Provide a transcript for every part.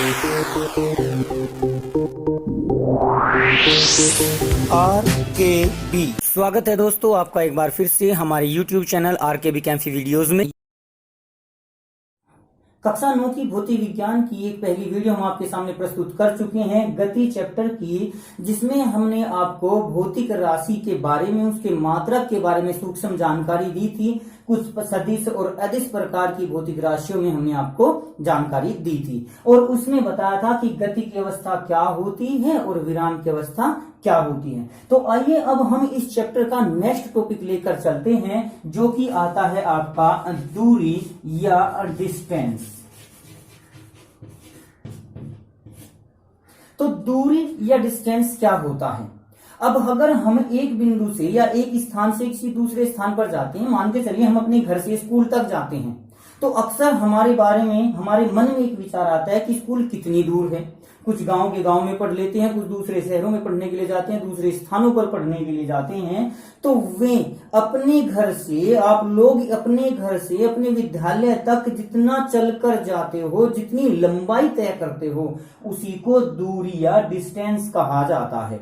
RKB स्वागत है दोस्तों आपका एक बार फिर से हमारे YouTube चैनल RKB कैंफी वीडियोस में। कक्षा 9 की भौतिक विज्ञान की एक पहली वीडियो हम आपके सामने प्रस्तुत कर चुके हैं गति चैप्टर की, जिसमें हमने आपको भौतिक राशि के बारे में, उसके मात्रक के बारे में सूक्ष्म जानकारी दी थी। कुछ सदिश और अदिश प्रकार की भौतिक राशियों में हमने आपको जानकारी दी थी और उसमें बताया था कि गति की अवस्था क्या होती है और विराम की अवस्था क्या होती है। तो आइए अब हम इस चैप्टर का नेक्स्ट टॉपिक लेकर चलते हैं, जो कि आता है आपका दूरी या डिस्टेंस। तो दूरी या डिस्टेंस क्या होता है? अब अगर हम एक बिंदु से या एक स्थान से किसी दूसरे स्थान पर जाते हैं, मान के चलिए हम अपने घर से स्कूल तक जाते हैं, तो अक्सर हमारे बारे में, हमारे मन में एक विचार आता है कि स्कूल कितनी दूर है। कुछ गांव के गांव में पढ़ लेते हैं, कुछ दूसरे शहरों में पढ़ने के लिए जाते हैं, दूसरे स्थानों पर पढ़ने के लिए जाते हैं। तो वे अपने घर से, आप लोग अपने घर से अपने विद्यालय तक जितना चलकर जाते हो, जितनी लंबाई तय करते हो, उसी को दूरी या डिस्टेंस कहा जाता है।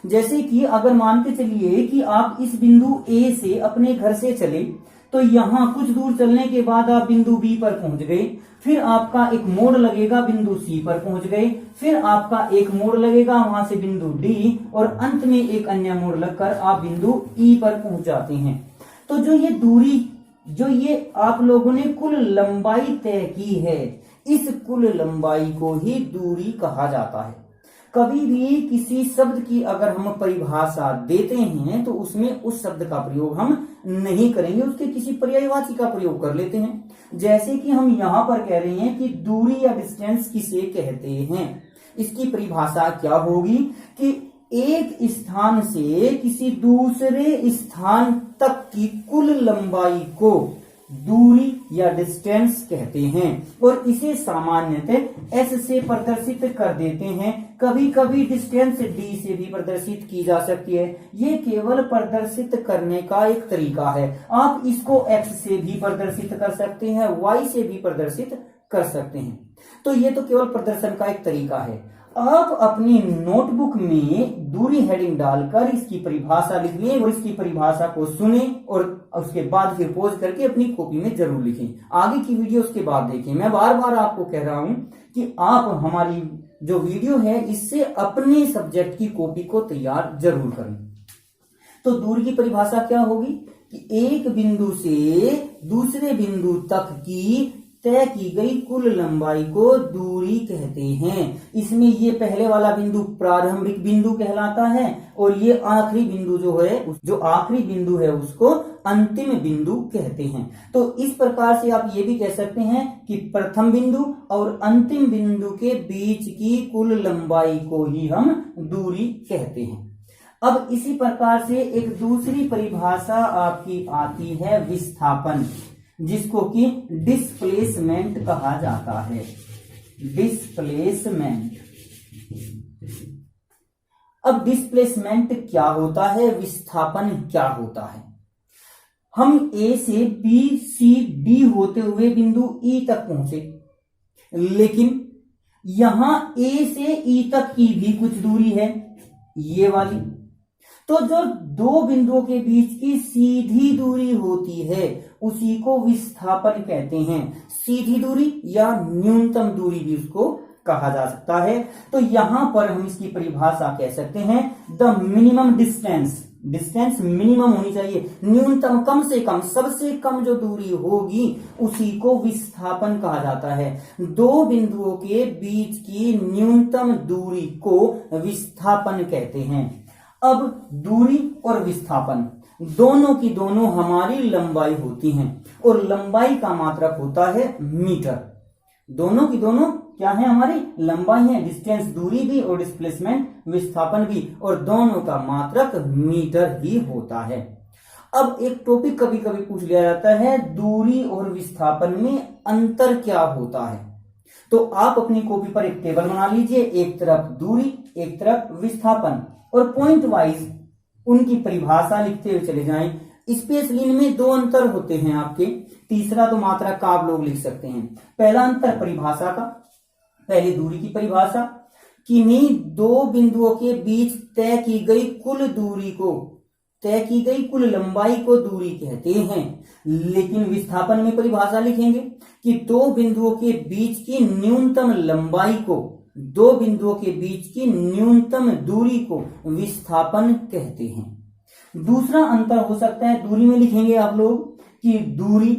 जैसे कि अगर मान के चलिए कि आप इस बिंदु ए से अपने घर से चले, तो यहां कुछ दूर चलने के बाद आप बिंदु बी पर पहुंच गए, फिर आपका एक मोड़ लगेगा, बिंदु सी पर पहुंच गए, फिर आपका एक मोड़ लगेगा वहां से बिंदु डी, और अंत में एक अन्य मोड़ लगकर आप बिंदु ई पर पहुंच जाते हैं। तो जो ये दूरी, जो ये आप लोगों ने कुल लंबाई तय की है, इस कुल लंबाई को ही दूरी कहा जाता है। कभी भी किसी शब्द की अगर हम परिभाषा देते हैं तो उसमें उस शब्द का प्रयोग हम नहीं करेंगे, उसके किसी पर्यायवाची का प्रयोग कर लेते हैं। जैसे कि हम यहां पर कह रहे हैं कि दूरी या डिस्टेंस किसे कहते हैं, इसकी परिभाषा क्या होगी कि एक स्थान से किसी दूसरे स्थान तक की कुल लंबाई को दूरी या डिस्टेंस कहते हैं और इसे सामान्यतः एस से प्रदर्शित कर देते हैं। कभी कभी डिस्टेंस डी से भी प्रदर्शित की जा सकती है। ये केवल प्रदर्शित करने का एक तरीका है। आप इसको एक्स से भी प्रदर्शित कर सकते हैं, वाई से भी प्रदर्शित कर सकते हैं। तो ये तो केवल प्रदर्शन का एक तरीका है। आप अपनी नोटबुक में दूरी हेडिंग डालकर इसकी परिभाषा लिख लें और इसकी परिभाषा को सुने और उसके बाद फिर पोज करके अपनी कॉपी में जरूर लिखें। आगे की वीडियो उसके बाद देखें। मैं बार बार आपको कह रहा हूं कि आप हमारी जो वीडियो है इससे अपने सब्जेक्ट की कॉपी को तैयार जरूर करें। तो दूरी की परिभाषा क्या होगी कि एक बिंदु से दूसरे बिंदु तक की तय की गई कुल लंबाई को दूरी कहते हैं। इसमें ये पहले वाला बिंदु प्रारंभिक बिंदु कहलाता है और ये आखिरी बिंदु जो है, जो आखिरी बिंदु है उसको अंतिम बिंदु कहते हैं। तो इस प्रकार से आप ये भी कह सकते हैं कि प्रथम बिंदु और अंतिम बिंदु के बीच की कुल लंबाई को ही हम दूरी कहते हैं। अब इसी प्रकार से एक दूसरी परिभाषा आपकी आती है विस्थापन, जिसको कि डिस्प्लेसमेंट कहा जाता है। डिस्प्लेसमेंट। अब डिस्प्लेसमेंट क्या होता है, विस्थापन क्या होता है? हम ए से बी सी डी होते हुए बिंदु ई तक पहुंचे, लेकिन यहां ए से ई तक की भी कुछ दूरी है, ये वाली। तो जो दो बिंदुओं के बीच की सीधी दूरी होती है उसी को विस्थापन कहते हैं। सीधी दूरी या न्यूनतम दूरी भी उसको कहा जा सकता है। तो यहां पर हम इसकी परिभाषा कह सकते हैं the minimum distance. Distance minimum होनी चाहिए, न्यूनतम, कम से कम, सबसे कम जो दूरी होगी उसी को विस्थापन कहा जाता है। दो बिंदुओं के बीच की न्यूनतम दूरी को विस्थापन कहते हैं। अब दूरी और विस्थापन दोनों की दोनों हमारी लंबाई होती हैं और लंबाई का मात्रक होता है मीटर। दोनों की दोनों क्या है, हमारी लंबाई है। डिस्टेंस दूरी भी और डिस्प्लेसमेंट विस्थापन भी, और दोनों का मात्रक मीटर ही होता है। अब एक टॉपिक कभी कभी पूछ लिया जाता है, दूरी और विस्थापन में अंतर क्या होता है? तो आप अपनी कॉपी पर एक टेबल बना लीजिए, एक तरफ दूरी, एक तरफ विस्थापन, और पॉइंट वाइज उनकी परिभाषा लिखते हुए चले जाएं। स्पेस लाइन में दो अंतर होते हैं आपके, तीसरा तो मात्रक का आप लोग लिख सकते हैं। पहला अंतर परिभाषा का, पहले दूरी की परिभाषा, किन्हीं दो बिंदुओं के बीच तय की गई कुल लंबाई को दूरी कहते हैं। लेकिन विस्थापन में परिभाषा लिखेंगे कि दो बिंदुओं के बीच की न्यूनतम दूरी को विस्थापन कहते हैं। दूसरा अंतर हो सकता है, दूरी में लिखेंगे आप लोग कि दूरी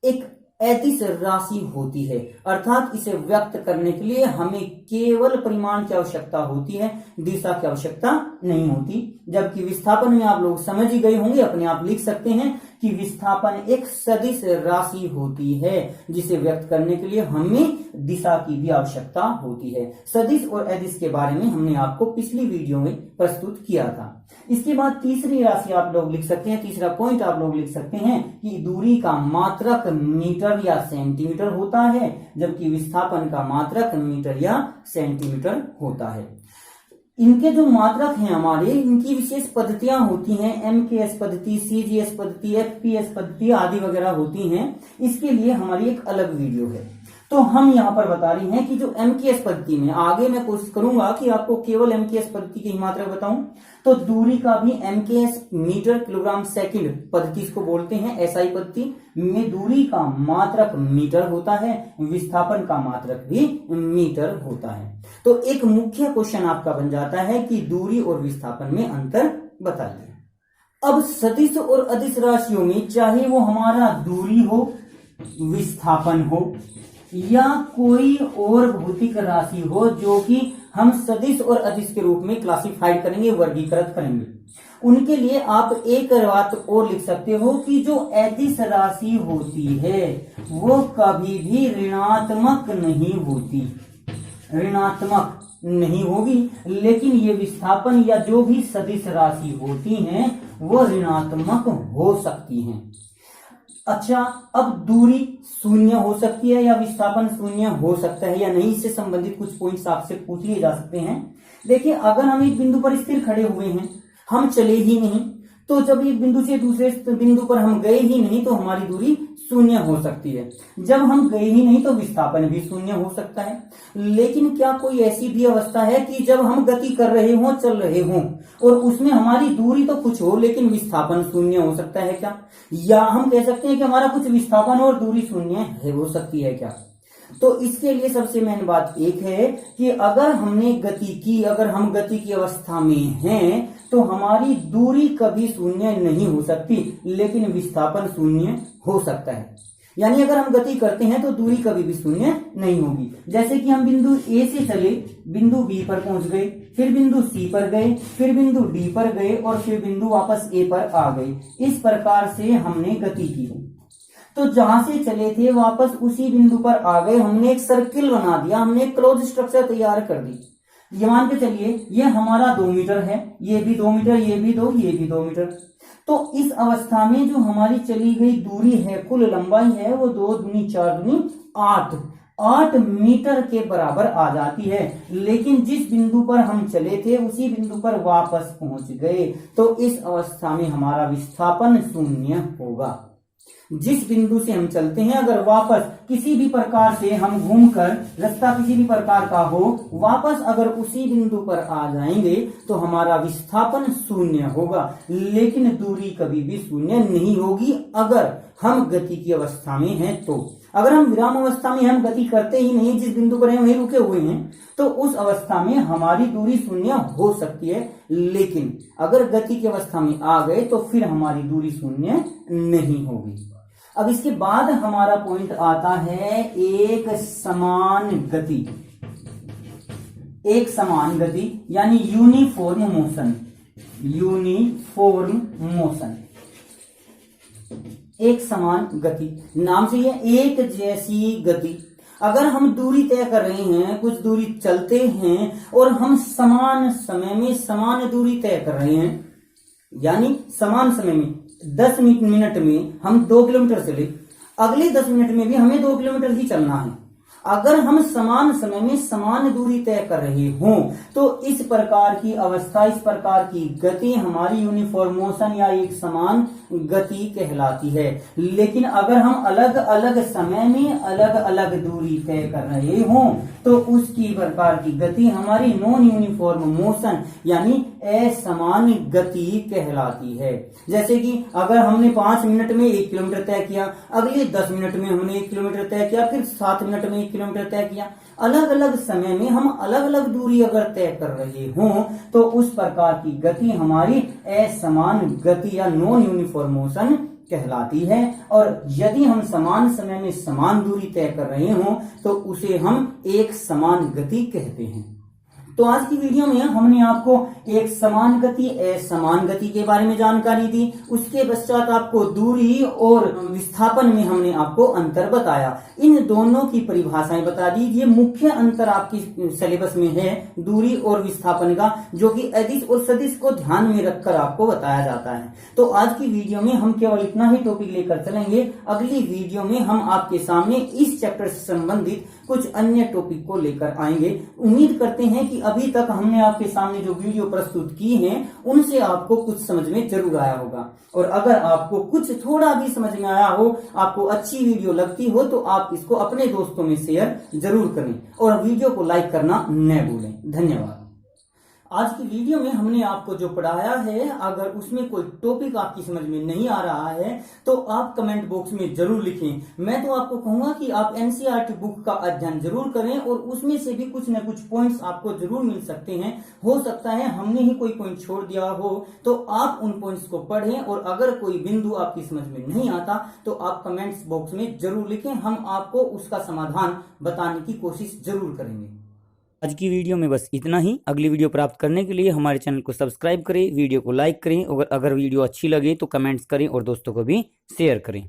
एक अदिश राशि होती है, अर्थात इसे व्यक्त करने के लिए हमें केवल परिमाण की आवश्यकता होती है, दिशा की आवश्यकता नहीं होती। जबकि विस्थापन में आप लोग समझ ही गए होंगे, अपने आप लिख सकते हैं कि विस्थापन एक सदिश राशि होती है जिसे व्यक्त करने के लिए हमें दिशा की भी आवश्यकता होती है। सदिश और अदिश के बारे में हमने आपको पिछली वीडियो में प्रस्तुत किया था। इसके बाद तीसरी राशि आप लोग लिख सकते हैं, तीसरा पॉइंट आप लोग लिख सकते हैं कि दूरी का मात्रक मीटर या सेंटीमीटर होता है, जबकि विस्थापन का मात्रक मीटर या सेंटीमीटर होता है। इनके जो मात्रक हैं हमारे, इनकी विशेष पद्धतियां होती हैं, MKS पद्धति, CGS पद्धति, FPS पद्धति आदि वगैरह होती हैं। इसके लिए हमारी एक अलग वीडियो है। तो हम यहाँ पर बता रहे हैं कि जो MKS पद्धति में, आगे मैं कोशिश करूंगा कि आपको केवल MKS पद्धति की मात्रा बताऊं, तो दूरी का भी MKS मीटर किलोग्राम सेकंड पद्धति इसको बोलते हैं। SI पद्धति में दूरी का मात्रक मीटर होता है, विस्थापन का मात्रक भी मीटर होता है। तो एक मुख्य क्वेश्चन आपका बन जाता है कि दूरी और विस्थापन में अंतर बताइए। अब सदिश और अदिश राशियों में, चाहे वो हमारा दूरी हो, विस्थापन हो या कोई और भौतिक राशि हो, जो कि हम सदिश और अदिश के रूप में क्लासिफाइड करेंगे, वर्गीकृत करेंगे, उनके लिए आप एक बात और लिख सकते हो कि जो अदिश राशि होती है वो कभी भी ऋणात्मक नहीं होगी, लेकिन ये विस्थापन या जो भी सदिश राशि होती हैं वो ऋणात्मक हो सकती हैं। अच्छा, अब दूरी शून्य हो सकती है या विस्थापन शून्य हो सकता है या नहीं, इससे संबंधित कुछ पॉइंट्स आपसे पूछ लिए जा सकते हैं। देखिए, अगर हम एक बिंदु पर स्थिर खड़े हुए हैं, हम चले ही नहीं, तो जब एक बिंदु से दूसरे बिंदु पर हम गए ही नहीं तो हमारी दूरी शून्य हो सकती है। जब हम गए ही नहीं तो विस्थापन भी शून्य हो सकता है। लेकिन क्या कोई ऐसी भी अवस्था है कि जब हम गति कर रहे हों, चल रहे हों, और उसमें हमारी दूरी तो कुछ हो लेकिन विस्थापन शून्य हो सकता है क्या? या हम कह सकते हैं कि हमारा कुछ विस्थापन और दूरी शून्य है, हो सकती है क्या? तो इसके लिए सबसे मेन बात एक है कि अगर हमने गति की, अगर हम गति की अवस्था में हैं तो हमारी दूरी कभी शून्य नहीं हो सकती, लेकिन विस्थापन शून्य हो सकता है। यानी अगर हम गति करते हैं तो दूरी कभी भी शून्य नहीं होगी। जैसे कि हम बिंदु A से चले, बिंदु B पर पहुंच गए, फिर बिंदु C पर गए, फिर बिंदु D पर गए और फिर बिंदु वापस A पर आ गए। इस प्रकार से हमने गति की। तो जहां से चले थे वापस उसी बिंदु पर आ गए, हमने एक सर्किल बना दिया, हमने एक क्लोज स्ट्रक्चर तैयार कर दी। ये मान के चलिए ये हमारा 2 मीटर है, ये भी 2 मीटर, ये भी 2, ये भी 2 मीटर। तो इस अवस्था में जो हमारी चली गई दूरी है, कुल लंबाई है, वो 2 दूनी 4 दूनी 8 मीटर के बराबर आ जाती है। लेकिन जिस बिंदु पर हम चले थे उसी बिंदु पर वापस पहुंच गए, तो इस अवस्था में हमारा विस्थापन शून्य होगा। जिस बिंदु से हम चलते हैं, अगर वापस किसी भी प्रकार से हम घूमकर, रास्ता किसी भी प्रकार का हो, वापस अगर उसी बिंदु पर आ जाएंगे तो हमारा विस्थापन शून्य होगा, लेकिन दूरी कभी भी शून्य नहीं होगी अगर हम गति की अवस्था में हैं। तो अगर हम विराम अवस्था में, हम गति करते ही नहीं, जिस बिंदु पर हम वहीं रुके हुए हैं, तो उस अवस्था में हमारी दूरी शून्य हो सकती है। लेकिन अगर गति की अवस्था में आ गए तो फिर हमारी दूरी शून्य नहीं होगी। अब इसके बाद हमारा पॉइंट आता है एक समान गति। एक समान गति यानी यूनिफॉर्म मोशन। एक समान गति, नाम से ये एक जैसी गति। अगर हम दूरी तय कर रहे हैं, कुछ दूरी चलते हैं और हम समान समय में समान दूरी तय कर रहे हैं, यानी समान समय में 10 मिनट में हम 2 किलोमीटर चले, अगले 10 मिनट में भी हमें 2 किलोमीटर ही चलना है। अगर हम समान समय में समान दूरी तय कर रहे हों तो इस प्रकार की अवस्था, इस प्रकार की गति हमारी यूनिफॉर्म मोशन या एक समान गति कहलाती है। लेकिन अगर हम अलग अलग समय में अलग अलग दूरी तय कर रहे हों तो उसकी प्रकार की गति हमारी नॉन यूनिफॉर्म मोशन यानी असमान गति कहलाती है। जैसे कि अगर हमने 5 मिनट में 1 किलोमीटर तय किया, अगले 10 मिनट में हमने 1 किलोमीटर तय किया, फिर 7 मिनट में 1 किलोमीटर तय किया, अलग अलग समय में हम अलग अलग दूरी अगर तय कर रहे हों तो उस प्रकार की गति हमारी असमान गति या नॉन यूनिफॉर्म मोशन कहलाती है। और यदि हम समान समय में समान दूरी तय कर रहे हों तो उसे हम एक समान गति कहते हैं। तो आज की वीडियो में हमने आपको एक समान गति असमान गति के बारे में जानकारी दी। उसके पश्चात आपको दूरी और विस्थापन में हमने आपको अंतर बताया। इन दोनों की परिभाषाएं बता दी। ये मुख्य अंतर आपकी सिलेबस में है दूरी और विस्थापन का, जो कि अदिश और सदिश को ध्यान में रखकर आपको बताया जाता है। तो आज की वीडियो में हम केवल इतना ही टॉपिक लेकर चलेंगे। अगली वीडियो में हम आपके सामने इस चैप्टर से संबंधित कुछ अन्य टॉपिक को लेकर आएंगे। उम्मीद करते हैं कि अभी तक हमने आपके सामने जो वीडियो प्रस्तुत की हैं उनसे आपको कुछ समझ में जरूर आया होगा। और अगर आपको कुछ थोड़ा भी समझ में आया हो, आपको अच्छी वीडियो लगती हो, तो आप इसको अपने दोस्तों में शेयर जरूर करें और वीडियो को लाइक करना न भूलें। धन्यवाद। आज की वीडियो में हमने आपको जो पढ़ाया है, अगर उसमें कोई टॉपिक आपकी समझ में नहीं आ रहा है तो आप कमेंट बॉक्स में जरूर लिखें। मैं तो आपको कहूंगा कि आप एनसीईआरटी बुक का अध्ययन जरूर करें और उसमें से भी कुछ न कुछ पॉइंट्स आपको जरूर मिल सकते हैं। हो सकता है हमने ही कोई पॉइंट छोड़ दिया हो, तो आप उन पॉइंट्स को पढ़ें और अगर कोई बिंदु आपकी समझ में नहीं आता तो आप कमेंट्स बॉक्स में जरूर लिखें। हम आपको उसका समाधान बताने की कोशिश जरूर करेंगे। आज की वीडियो में बस इतना ही। अगली वीडियो प्राप्त करने के लिए हमारे चैनल को सब्सक्राइब करें, वीडियो को लाइक करें और अगर वीडियो अच्छी लगे तो कमेंट्स करें और दोस्तों को भी शेयर करें।